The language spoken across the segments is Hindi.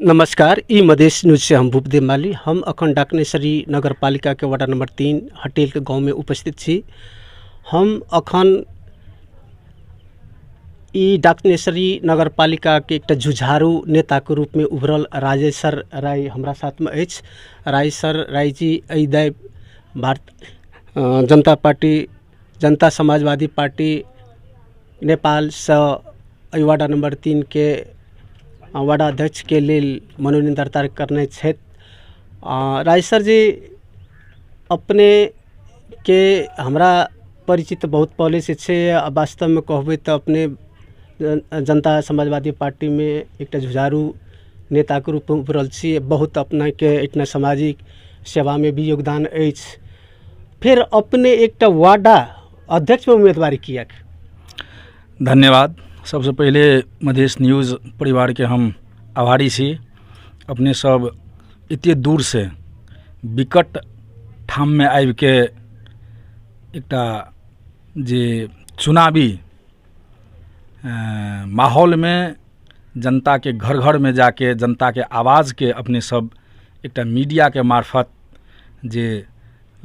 नमस्कार। ई मधेश न्यूज से हम भूपदेव माली। हम अखन डाकनेसरी नगर पालिका के वार्ड नंबर 3 हटेल के गाँव में उपस्थित छी। हम अखन ई डाकनेसरी नगर पालिका के एक जुझारू नेता के रूप में उभरल राजेश्वर राय हमरा साथ में अछि। राजेश्वर राय जी एहि भारत जनता पार्टी जनता समाजवादी पार्टी नेपाल से एहि वार्ड नंबर 3 के वार्डाध्यक्ष के लेल मनोनयन दर्ता करने छथि। राजेश्वर जी अपने के हमरा परिचित बहुत पहले से छे। वास्तव में कहबे तो अपने जनता समाजवादी पार्टी में एक जुझारू नेता के रूप में उभरल छी। बहुत अपना के इतना सामाजिक सेवा में भी योगदान अछि। फिर अपने एक वार्डा अध्यक्ष में उम्मीदवारी किया। धन्यवाद। सबसे पहले मधेश न्यूज़ परिवार के हम आभारी छी। अपने सब इतने दूर से विकट ठाम में आबि के एकटा जे चुनावी माहौल में जनता के घर घर में जाके जनता के आवाज़ के अपने सब एकटा मीडिया के मार्फत जे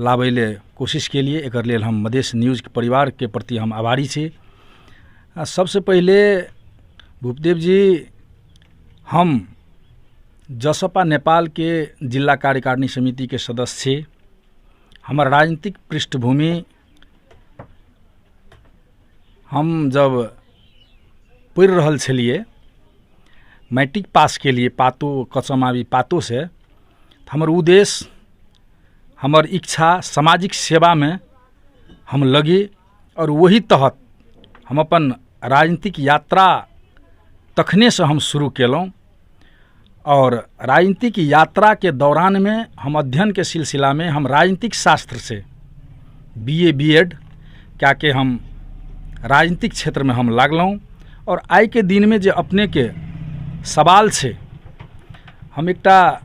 लाबै ले कोशिश के लिए एकर लेल हम मधेश न्यूज़ के परिवार के प्रति हम आभारी छी। सबसे पहले भूपदेव जी, हम जसपा नेपाल के जिला कार्यकारिणी समिति के सदस्य छी। हमार राजनीतिक पृष्ठभूमि, हम जब पढ़ि रहल छलिए मैट्रिक पास के लिए पातो कचमावी पातो से, हमर उद्देश्य हमर इच्छा सामाजिक सेवा में हम लगी और वही तहत हम अपन राजनीतिक यात्रा तखने से हम शुरू केलहुँ। और राजनीतिक यात्रा के दौरान में हम अध्ययन के सिलसिला में हम राजनीतिक शास्त्र से BA B.Ed क्या के हम राजनीतिक क्षेत्र में हम लागलहुँ। और आइ के दिन में जे अपने के सवाल छे, हम एकटा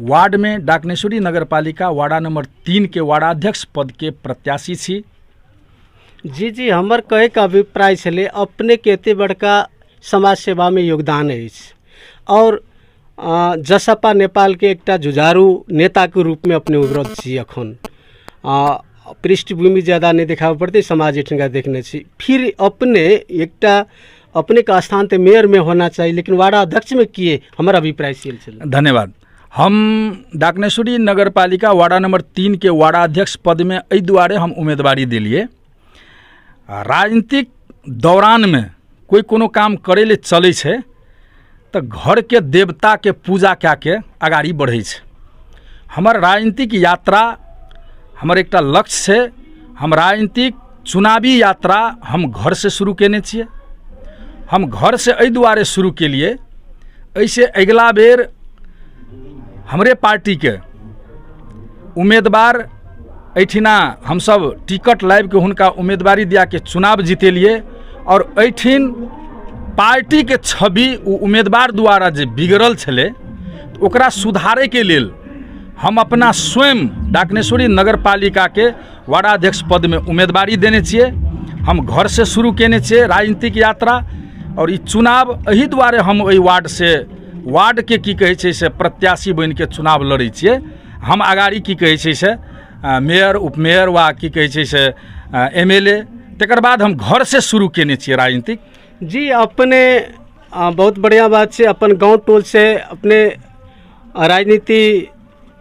वार्ड में डाकनेश्वरी नगर पालिका वार्ड नंबर 3 के वार्डाध्यक्ष पद के प्रत्याशी छी। जी, हमर कहे का अभिप्राय छे अपने के एते बड़का समाज सेवा में योगदान है और जसपा नेपाल के एक जुझारू नेता के रूप में अपने उभरल छी। अखन पृष्ठभूमि ज़्यादा नहीं दिखावे पड़ते, समाज एठिनका देखने छी। फिर अपने का स्थान तो मेयर में होना चाहिए, लेकिन वार्डा अध्यक्ष में किए, हमारा अभिप्राय से। धन्यवाद। हम डाकनेश्वरी नगर पालिका वार्ड नंबर 3 के वार्डाध्यक्ष पद में एहि दुआरे हम उम्मीदवारी दिलिए। राजनीतिक दौरान में कोई कोनो काम करे ले चले छे तो घर के देवता के पूजा क्या के आगाड़ी बढ़े छे। हमर राजनीतिक यात्रा हमर एकटा लक्ष्य छे। हम राजनीतिक चुनावी यात्रा हम घर से शुरू केने छिए। हम घर से एहि दुआरे शुरू के लिए, ऐसे अगला बेर हमरे पार्टी के उम्मीदवार एठिना हम सब टिकट लाइब के हुनका उम्मीदवारी दिया के चुनाव जीतेलिए। और एठिन पार्टी के छवि उम्मीदवार द्वारा जे बिगड़ल छले ओकरा सुधारे के लेल हम अपना स्वयं डाकनेश्वरी नगर पालिका के वार्डाध्यक्ष पद में उम्मीदवारी देने छिए। हम घर से शुरू केने छिए राजनीतिक यात्रा। और ई चुनाव एहि द्वारे हम एहि वार्ड से वार्ड के की कहे छै से प्रत्याशी बन के चुनाव लड़े छिए। हम आगाड़ी की कहे छै से मेयर उपमेयर वा की कहे छै से MLA, तकर बाद हम घर से शुरू केने छिए राजनीतिक। जी, अपने बहुत बढ़िया बात है। अपन गांव टोल से अपने राजनीति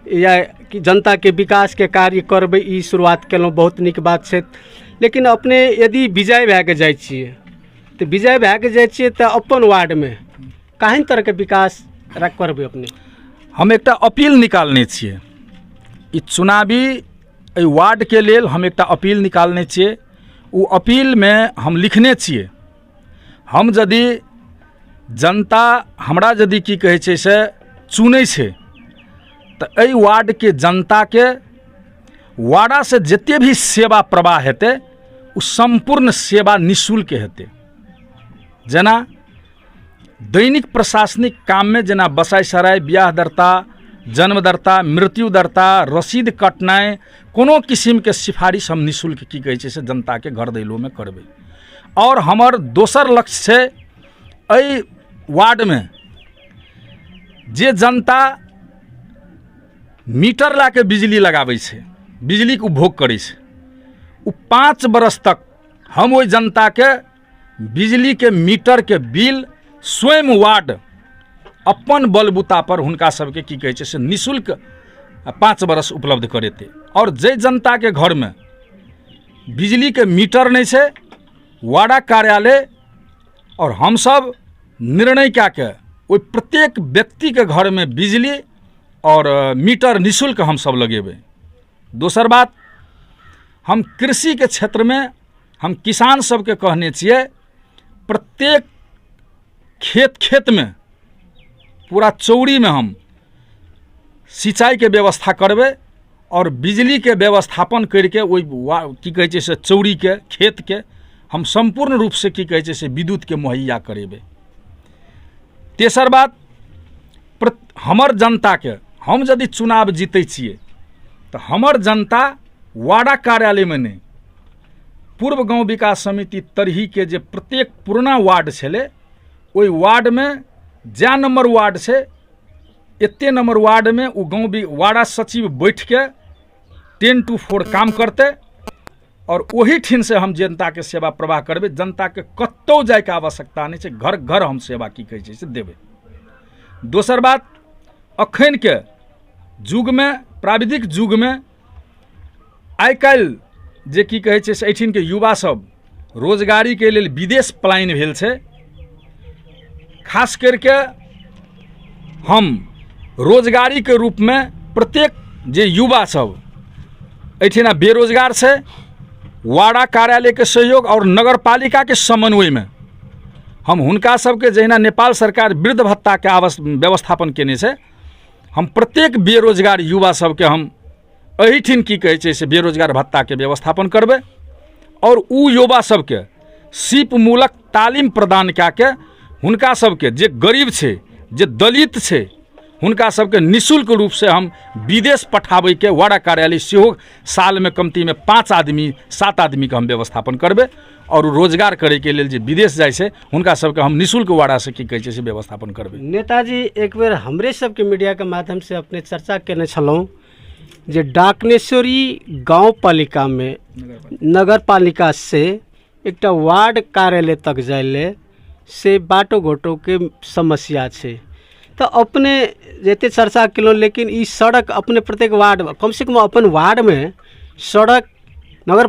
या कि जनता के विकास के कार्य करबे ई शुरुआत केलहुँ, बहुत निक बात है। लेकिन अपने यदि विजय भए के जाइ छिए तो विजय भए के जाइ छिए तो अपन वार्ड में केहन तरह के विकास करबे अपने? हम एकटा अपील निकालने छिए। ई चुनावी एहि वार्ड के लेल हम एकटा अपील निकालने छिए। वो अपील में हम लिखने छिए, हम यदि जनता हमरा यदि की कहे छै से चुनै छै तो एहि वार्ड के जनता के वार्डा से जते भी सेवा प्रवाह हेतै ओ संपूर्ण सेवा निःशुल्क हेतै। जेना दैनिक प्रशासनिक काम में जेना बसाई सराय, ब्याह दर्ता, जन्म दर्ता, मृत्यु दर्ता, रसीद कटनाई, कोनो किस्म के सिफारिश हम निःशुल्क की कहे छै से जनता के घर दैलो में करबे। और हमर दोसर लक्ष्य है वार्ड में जे जनता मीटर ला के बिजली लगाबै छै, बिजली के उपभोग करै छै, उ 5 बरस तक हम ओहि जनता के बिजली के मीटर के बिल स्वयं वार्ड अपन बलबूता पर हुनका सबके की कहै छै से निःशुल्क 5 बरस उपलब्ध करेते। और जे जनता के घर में बिजली के मीटर नहीं छै, वार्ड कार्यालय और हम सब निर्णय क्या के ओहि प्रत्येक व्यक्ति के घर में बिजली और मीटर निःशुल्क हम सब लगेबै। दोसर बात, हम कृषि के क्षेत्र में हम किसान सबके कहने छियै, प्रत्येक खेत में पूरा चौड़ी में हम सिंचाई के व्यवस्था करबै और बिजली के व्यवस्थापन करके ओहि की कहै छै से चौड़ी के खेत के हम संपूर्ण रूप से की कहै छै से विद्युत के मुहैया करेबै। तेसर बात, हमर जनता के हम यदि चुनाव जीतै छियै तो हमर जनता वार्ड कार्यालय में नहीं, पूर्व गांव विकास समिति तरही के जे प्रत्येक पुराना वार्ड छलै ओहि वार्ड में जा नंबर वार्ड छै एते नंबर वार्ड में उ गांव वार्ड सचिव बैठ के 10 to 4 काम करते और वही ठिन से हम जनता के सेवा प्रवाह करबै। जनता के कतौ जाय के आवश्यकता नहीं छै, घर घर हम सेवा की कहै छै से देबै। दोसर बात, अखन के युग में, प्राविधिक युग में आइ काल्हि जे की कहै छै से एहिठिन के युवा सब रोजगारी के लेल विदेश पलायन भेल छै। खास करके हम रोजगारी के रूप में प्रत्येक जे युवा सब एहिठिना बेरोजगार छै, वार्ड कार्यालय के सहयोग और नगर पालिका के समन्वय में हम हुनका सबके जहिना नेपाल सरकार वृद्ध भत्ता के व्यवस्थापन केने छै, हम प्रत्येक बेरोजगार युवा सबके हम एहिठिन की कहै छै से बेरोजगार भत्ता के व्यवस्थापन करबै और उ युवा सबके सीप मूलक तालीम प्रदान कए के हुनका सबके जे गरीब छै, जे दलित छै, हुनका सबके निःशुल्क रूप से हम विदेश पठाबै के वार्ड कार्यालय सेहो साल में कमती में 5 आदमी 7 आदमी के हम व्यवस्थापन करबै और रोजगार करे के लेल जे विदेश जाइ छै हुनका सबके हम निःशुल्क वार्ड से की कहै छै से व्यवस्थापन करबै। नेताजी, एक बेर हमरे सबके मीडिया के माध्यम से अपने चर्चा केने छलहुँ जे डाकनेश्वरी गाँव पालिका में नगर पालिका से एकटा वार्ड कार्यालय तक जाइले से बाटो घोटो के समस्या छै। तो अपने जैते चर्चा केलहुँ, लेकिन ई सड़क अपने प्रत्येक वार्ड कम से कम अपन वार्ड में सड़क नगर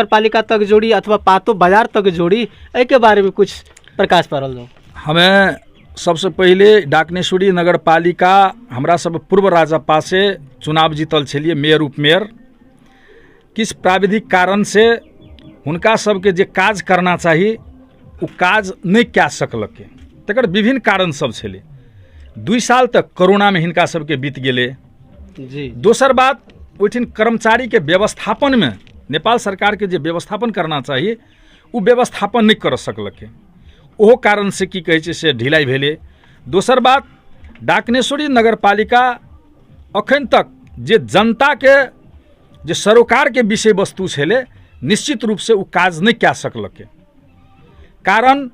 पालिका तक जोड़ी अथवा पातो बाजार तक जोड़ी, एहि के बारे में कुछ प्रकाश पारल जाओ। हमें सबसे पहले डाकनेश्वरी नगर पालिका हमरा सब पूर्व राजपा से चुनाव जीतल छलिए, मेयर उपमेयर। किस प्राविधिक कारण से हुनका सबके जे काज करना चाही वो काज नहीं कए सकलकै, तकर विभिन्न कारण सब छलै। 2 साल तक कोरोना में हिनका सबके बीत गेलै जी। दोसर बात, ओहिठिन कर्मचारी के व्यवस्थापन में नेपाल सरकार के जे व्यवस्थापन करना चाहिए वो व्यवस्थापन नहीं कर सकलकै, ओहो कारण से की कहै छै से ढिलाई भेलै। दोसर बात, डाकनेश्वरी नगर पालिका अखन तक जे जनता के जे सरोकार के विषय वस्तु छलै निश्चित रूप से वो काज नहीं कए सकलकै। कारण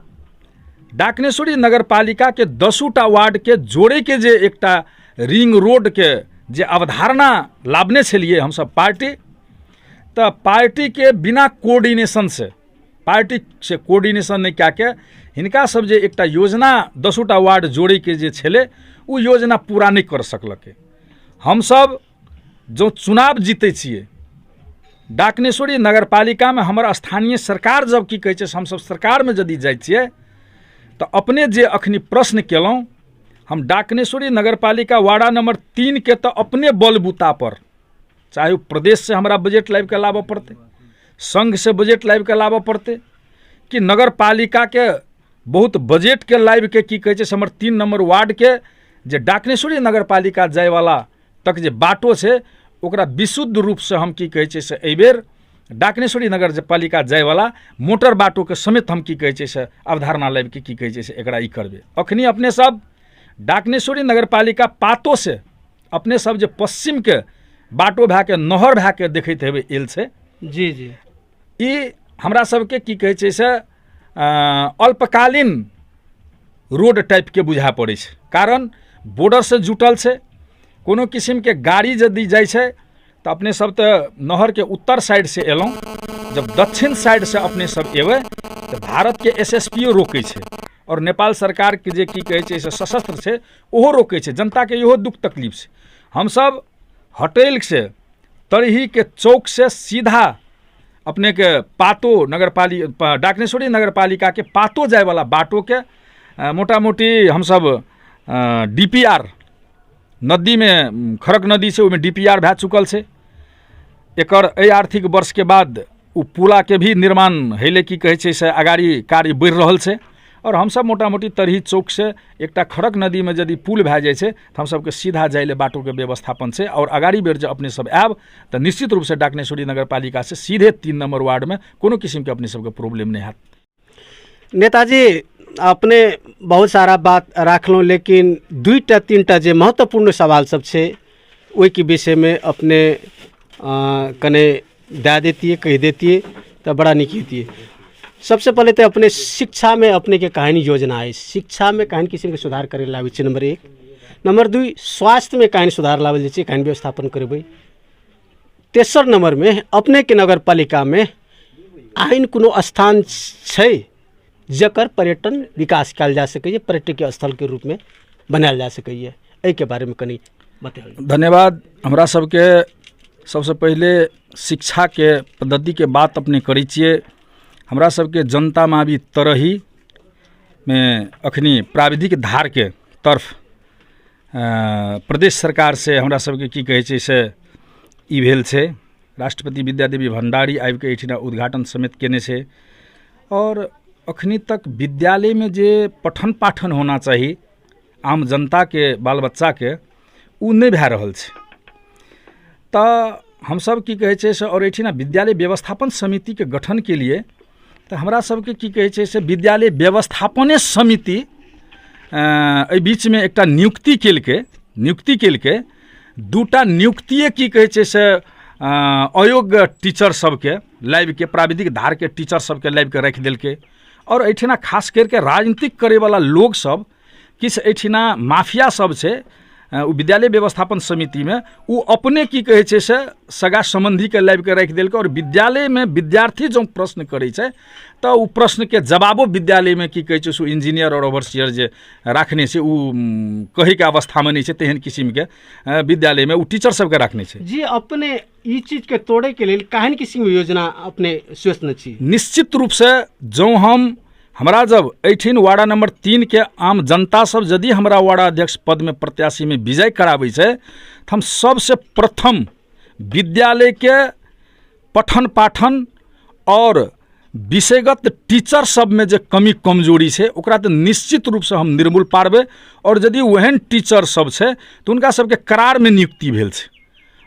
डाकनेश्वरी नगर पालिका के 10टा वार्ड के जोड़े के जे एकटा रिंग रोड के जे अवधारणा लाबने छलिए हम सब पार्टी, तो पार्टी के बिना कोऑर्डिनेशन से, पार्टी से कोऑर्डिनेशन नहीं क्या के हिनका सब जे एकटा योजना 10टा वार्ड जोड़े के जे छले वो योजना पूरा नहीं कर सकलकै। हम सब जो चुनाव जीते छिए डाकनेश्वरी नगर पालिका में हमर स्थानीय सरकार जब की कहै छै हम सब सरकार में यदि जाइ छिए तो अपने जे अखनी प्रश्न केलहुँ, हम डाकनेश्वरी नगर पालिका वार्ड नंबर 3 के तो अपने बलबूता पर, चाहे वो प्रदेश से हमरा बजट लाइव के लाबऽ पड़ते, संघ से बजट लाइव के लाबऽ पड़ते, कि नगर पालिका के बहुत बजट के लाइव के की कहै छै हमर 3 नंबर वार्ड के जे डाकनेश्वरी नगर पालिका जाय वाला तक जे बाटो छै ओकरा विशुद्ध रूप से हम की कहै छै से एहिबेर डाकनेश्वरी नगर पालिका जाय वाला मोटर बाटो के समेत हम की कहै छै से अवधारणा लाइव के की कहै छै से एकरा ई करबे। अखनी अपने सब डाकनेश्वरी नगर पालिका पातो से अपने सब जे पश्चिम के बाटो भए के नहर भए के देखैत हेबै एल छै जी जी, ई हमरा सबके की कहै छै से अल्पकालीन रोड टाइप के बुझा पड़ै छै। कारण बॉर्डर से जुटल छै। कोनो किस्म के गाड़ी यदि जाइ छै तो अपने सब तो नहर के उत्तर साइड से एलौं, जब दक्षिण साइड से अपने सब एबै तो भारत के SSPO रोकै छै और नेपाल सरकार के जे की कहै छै से सशस्त्र छै ओहो रोकै छै। जनता के इहो दुख तकलीफ छै। हम सब हटेल से तरही के चौक से सीधा अपने के पातो नगरपालिका डाकनेश्वरी नगरपालिका के पातो जाए वाला बाटो के मोटा मोटी हम सब DPR नदी में खरक नदी से ओहिमे DPR भए चुकल छै। एकर एहि आर्थिक वर्ष के बाद उ पुला के भी निर्माण हेले की कहै छै से अगाड़ी कार्य बढ़ि रहल छै और हम सब मोटा मोटी तरही चौक से एकटा खरक नदी में यदि पुल भए जाइ छै तो हम सबके सीधा जाए ले बाटो के व्यवस्थापन छै और अगाड़ी बेर जब अपने सब आयब तो निश्चित रूप से डाकनेश्वरी नगरपालिका से सीधे 3 नंबर वार्ड में कोनो किस्म के अपने सबके प्रॉब्लम नहीं हैत। नेताजी अपने बहुत सारा बात राखलहुँ, लेकिन 2-3टा जे महत्वपूर्ण सवाल सब छै ओहि के विषय में अपने कने दे देतिए, कह देतिए तो बड़ा नीक हेतिए। सबसे पहले तो अपने शिक्षा में अपने के कहानी योजना है, शिक्षा में कहानी किसी के सुधार करे लावे छै, नंबर 1। नंबर 2 स्वास्थ्य में कहानी सुधार लावल जाइ छै, कहानी व्यवस्थापन करेबै। तेसर नंबर में अपने के नगर पालिका में आइन कोनो स्थान छै जकर पर्यटन विकास कयल जा सकैए, पर्यटकीय स्थल के रूप में बनायल जा सकैए, एहि के बारे में कनी बताइए। धन्यवाद। हमरा सबके सबसे पहले शिक्षा के पद्धति के बात अपने करै छियै। हमरा सबके जनता मावी तरही में अखनी प्राविधिक धार के तरफ प्रदेश सरकार से हमरा सबके की कहै छै से ई भेल छै, राष्ट्रपति विद्यादेवी भंडारी आबि के एहिठिना उद्घाटन समेत केने छै और अखनी तक विद्यालय में जे पठन पाठन होना चाही आम जनता के बाल बच्चा के उ नहीं भए रहल छै। तो हम सब की कहै छै से और एहिठिना विद्यालय व्यवस्थापन समिति के गठन के लिए तो हमरा सबके की कहै छै से विद्यालय व्यवस्थापने समिति एहि बीच में एकटा नियुक्ति केलकै 2टा नियुक्तिये की कहै छै से अयोग्य टीचर सबके लाइव के प्राविधिक धार के टीचर सबके लाइव के रख देलकै और एहिठिना खास करके राजनीतिक करे वाला लोग सब किछ एहिठिना माफिया सब छै विद्यालय व्यवस्थापन समिति में उ अपने की कहै छै से सगा संबंधी के लाइव के रख देलकै और विद्यालय में विद्यार्थी जो प्रश्न करे छै तो उ प्रश्न के जवाबो विद्यालय में की कहै छै से इंजीनियर और ओवरसियर जे राखने छै उ कहे के अवस्था में नहीं छै, तेहन किस्म के विद्यालय में उ टीचर सबके राखने छै। जी अपने ई चीज के तोड़े के लिए काहन किस्म योजना अपने सोचने छी? निश्चित रूप से जो हमरा जब 18 वार्ड नंबर 3 के आम जनता सब यदि हमरा वार्ड अध्यक्ष पद में प्रत्याशी में विजय कराबै छै तो हम सबसे प्रथम विद्यालय के पठन पाठन और विषयगत टीचर सब में जे कमी कमजोरी छै ओकरा तो निश्चित रूप से हम निर्मूल पारबै और यदि ओहन टीचर सब छै तो उनका सबके करार में नियुक्ति भेल छै,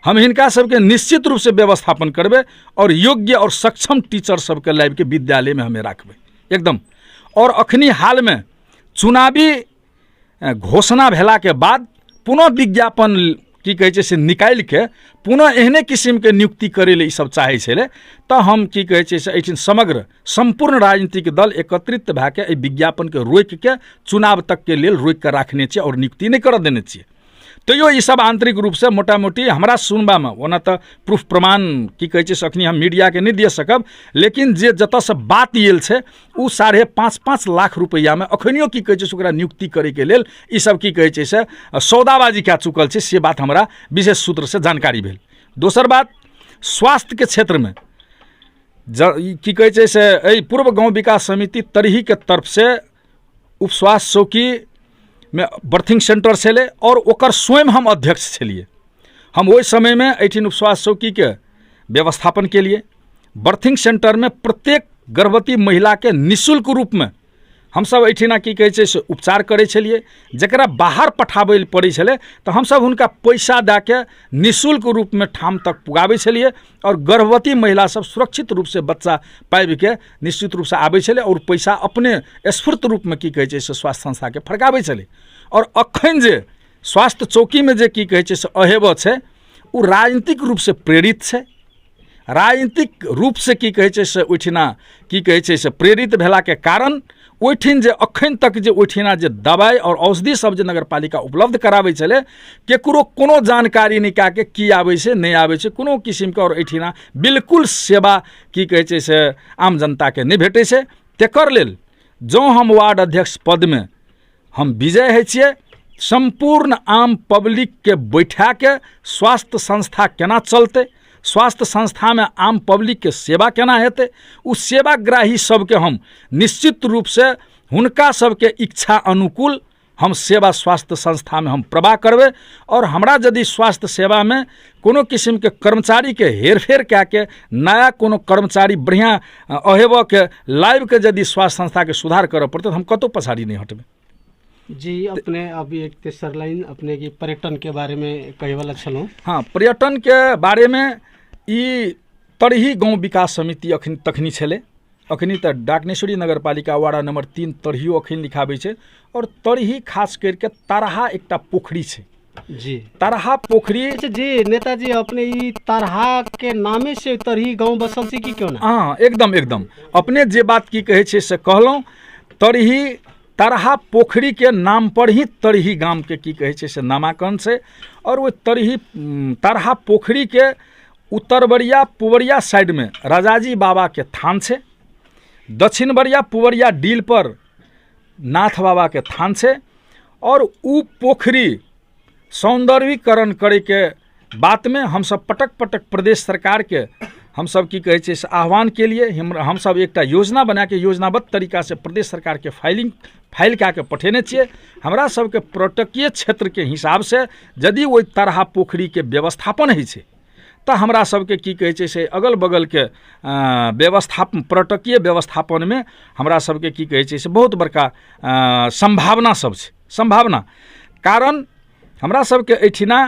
हम हिनका सबके निश्चित रूप से व्यवस्थापन करबै और योग्य और सक्षम टीचर सबके लाइव के विद्यालय में हमें राखबै एकदम। और अखनी हाल में चुनावी घोषणा भेला के बाद पुनः विज्ञापन की कहै छै से निकालि के पुनः एहने किस्म के नियुक्ति करे ले ई सब चाहै छलै तो हम की कहै छै से एहिठिन समग्र संपूर्ण राजनीतिक दल एकत्रित भए के एहि विज्ञापन के रोकि के चुनाव तक के लेल रोकि के राखने छियै और नियुक्ति नहीं कर देने छियै। तैयो ई सब आंतरिक रूप से मोटा मोटी हमरा सुनबा में ओना तो प्रूफ प्रमाण की कहै छै से अखनी हम मीडिया के नहीं दिए सकब, लेकिन जे जतऽ से बात आयल छै उ 5.5 लाख रुपैया में अखनियो की कहै छै से ओकरा नियुक्ति करे के लेल ई सब की कहै छै से सौदाबाजी कए चुकल छै, से बात हमरा विशेष सूत्र से जानकारी भेल। दोसर बात स्वास्थ्य के क्षेत्र में की कहै छै से एहि पूर्व गाँव विकास समिति तरही के तरफ से उप स्वास्थ्य चौकी में बर्थिंग सेंटर छलै और ओकर स्वयं हम अध्यक्ष छलिए। हम ओहि समय में एहिठिन उप स्वास्थ्य चौकी के व्यवस्थापन के लिए बर्थिंग सेंटर में प्रत्येक गर्भवती महिला के निःशुल्क रूप में हम सब एहिठिना की कहै छै से उपचार करै छलिए। जकरा बाहर पठाबै लेल पड़ै छलै तो हम सब हुनका पैसा दए के निःशुल्क रूप में ठाम तक पुगाबै छलिए और गर्भवती महिला सब सुरक्षित रूप से बच्चा पाबि के निश्चित रूप से आबै छलै और पैसा अपने स्फूर्त रूप में की कहै छै से स्वास्थ्य संस्था के फड़काबै छलै। और अखन जे स्वास्थ्य चौकी में जे की कहै छै से अहेब छै उ राजनीतिक रूप से प्रेरित छै, राजनीतिक रूप से की कहै छै से ओहिठिना की कहै छै से प्रेरित भेला के कारण ओहिठिन जे अखन तक जे ओहिठिना जे दवाई और औषधि सब जे नगरपालिका उपलब्ध कराबै छलै केकरो कोनो जानकारी नहि कए के की आबै छै नहि आबै छै कोनो किसिमके और एहिठिना बिल्कुल सेवा की कहै छै से आम जनताके नहि भेटै छै। तेकर लेल जँ हम वार्ड अध्यक्ष पदमे हम विजय होइ छियै संपूर्ण आम पब्लिकके बैठा के स्वास्थ्य संस्था केना चलतै, स्वास्थ्य संस्थामे आम पब्लिकके सेवा केना हेतै, उ सेवाग्राही सबके हम निश्चित रूपसँ हुनका सबके इच्छा अनुकूल हम सेवा स्वास्थ्य संस्थामे हम प्रवाह करबै। और हमरा यदि स्वास्थ्य सेवामे कोनो किसिमके कर्मचारीके हेरफेर कए के नया कोनो कर्मचारी बढ़िआँ अहेबके लाइवके यदि स्वास्थ्य संस्थाके सुधार करऽ पड़तै तऽ हम कतहु पछाड़ी नहीं हटबै। जी अपने अभी एक तेसर लाइन अपने की पर्यटन के बारे में कहे वाला छलूँ। हाँ, पर्यटन के बारे में ई तरही गाँव विकास समिति अखन तखनी छलै, अखनी तऽ डाकनेश्वरी नगरपालिका वार्ड नंबर 3 तरहियो अखन लिखाबै छै। और तरही खास करके तरहा एकटा पोखरी छै जी, तरहा पोखरी। अच्छा जी नेताजी अपने ई तरहा के नामे से तरही गांव बसल छै कि क्यों ना? हाँ एकदम एकदम अपने जे बात की कहै छै से कहलहुँ। तरही तरहा पोखरी के नाम पर ही तरही गाम के की कहै छै से नामाकरण छै। और वो तरही तरहा पोखरी के उत्तर बरिया पुबरिया साइड में राजाजी बाबा के थान छै, दक्षिण बरिया पुबरिया डील पर नाथ बाबा के थान छै। और उ पोखरी सौंदर्यीकरण करे के बात में हम सब पटक पटक प्रदेश सरकार के हम सब की कहै छै से आह्वान के लिए हम सब एकटा योजना बना के योजनाबद्ध तरीका से प्रदेश सरकार के फाइल कए के पठेने छियै। हमरा सबके पर्यटकीय क्षेत्र के हिसाब से यदि ओहि तरह पोखरी के व्यवस्थापन होइ छै तऽ हमरा सबके की कहै छै से अगल बगल के व्यवस्थापन पर्यटकीय व्यवस्थापन में हमरा सबके की कहै छै से बहुत बड़का संभावना सब छै। संभावना कारण हमरा सबके एहिठिना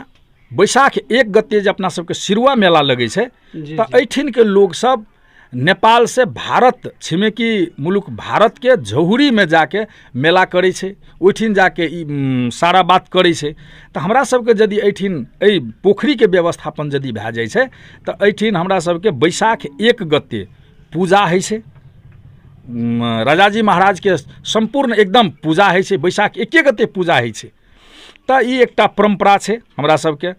बैसाख 1 गते जे अपना सबके सिरुआ मेला लगै छै तऽ एहिठिन के लोग सब नेपाल से भारत छिमेकी मुल्क भारत के झहुरी में जाके मेला करै छै, ओहिठिन जाके सारा बात करै छै। तऽ हमरा सबके यदि एहिठिन एहि पोखरी के व्यवस्थापन यदि भए जाइ छै तऽ एहिठिन हमरा सबके बैसाख 1 गते पूजा होइ छै, राजाजी महाराज के संपूर्ण एकदम पूजा होइ छै, बैसाख 1 गते पूजा होइ छै। तऽ ई एकटा परंपरा छै हमरा सबके।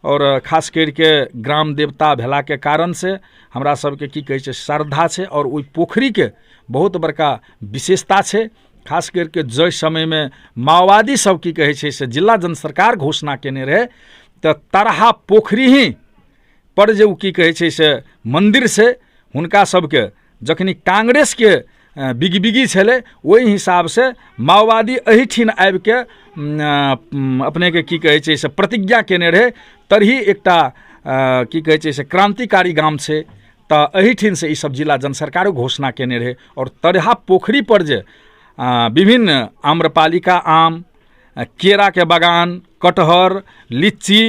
और खास करके ग्राम देवता भेला के कारण से हमरा सबके की कहै छै श्रद्धा छै और ओहि पोखरी के बहुत बड़का विशेषता छै। खास करके जय समय में माओवादी सब की कहै छै से जिला जन सरकार घोषणा केने रहे तऽ तरहा पोखरी ही पर जे की कहै छै से मंदिर से हुनका सबके जखनी कांग्रेस के बिगबिगी छलै ओहि हिसाब से माओवादी एहिठिन आबि के अपने के की कहै छै से प्रतिज्ञा केने रहे। तरही एकटा की कहै छै से क्रांतिकारी गाम छै तऽ एहिठिन से ई सब जिला जन सरकारो घोषणा केने रहे। और तरहा पोखरी पर जे विभिन्न आम्रपालिका आम, केरा के बगान, कटहर, लीची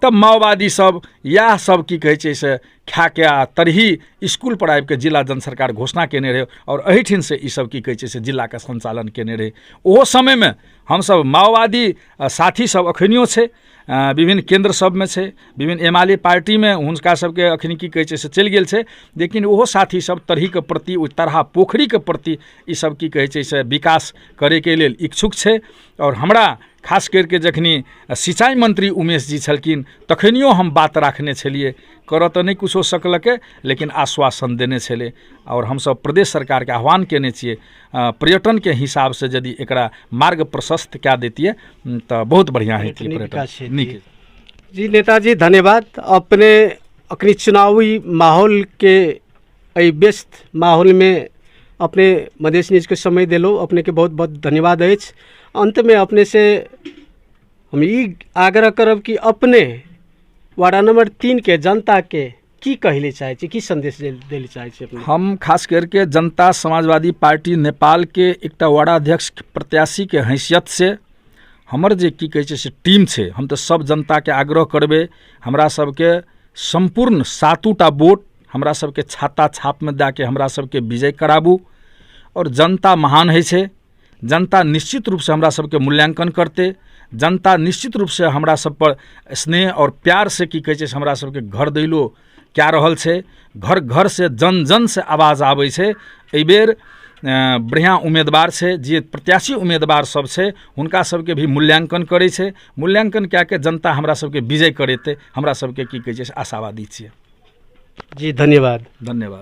तब माओवादी सब इएह सब की कहै छै से खा के आ तरही स्कूल पर आबि के जिला जन सरकार घोषणा केने रहे। और एहिठिन से ई सब की कहै छै से जिला के संचालन केने रहे। ओहो समय में हम सब माओवादी साथी सब अखनियो छै, विभिन्न केंद्र सब में छै, विभिन्न एमाले पार्टी में हुनका सबके अखनी की कहै छै से चलि गेल छै। लेकिन ओहो साथी सब तरही के प्रति ओहि तरहा पोखरी के प्रति ई सब की कहै छै से विकास करे के लेल इच्छुक छै। और हमरा खास करके जखनी सिंचाई मंत्री उमेश जी छलखिन तखनियो हम बात राखने छलिए, करऽ तऽ नहीं कुछ हो सकलकै लेकिन आश्वासन देने छलै। और हम सब प्रदेश सरकार के आह्वान केने छियै पर्यटन के हिसाब से यदि एकरा मार्ग प्रशस्त कए दैतियै तऽ बहुत बढ़िया हेतियै पर्यटन नीक। जी नेताजी धन्यवाद। अपने अखनी चुनावी माहौल के एहि व्यस्त माहौल में अपने मधेश न्यूज के समय दिलो, अपने के बहुत बहुत धन्यवाद अछि। अंत में अपने से हम ई आग्रह करब कि अपने वार्ड नंबर 3 के जनता के की कहले चाहे छी, की संदेश देले चाहे छी अपने? हम खास करके जनता समाजवादी पार्टी नेपाल के एकटा वार्डाध्यक्ष प्रत्याशी के हैसियत से हमर जे की कहै छै से टीम छै, हम तऽ सब जनता के आग्रह करबै हमरा सबके संपूर्ण 7टा वोट हमरा सबके छाता छाप में दए के हमरा सबके विजय कराबू। और जनता महान है छै, जनता निश्चित रूप से हमरा सबके मूल्यांकन करते, जनता निश्चित रूप से हमरा सब पर स्नेह और प्यार से की कहै छै हमरा सबके घर दैलो कए रहल छै। घर घर से जन जन से आवाज आबै छै। एहि बेर बढ़िया उम्मीदवार छै, जे प्रत्याशी उम्मीदवार सब छै हुनका सबके भी मूल्यांकन करै छै। मूल्यांकन कए के जनता हमरा सबके विजय करेतै, हमरा सबके की कहै छै आशावादी छियै। जी धन्यवाद। धन्यवाद।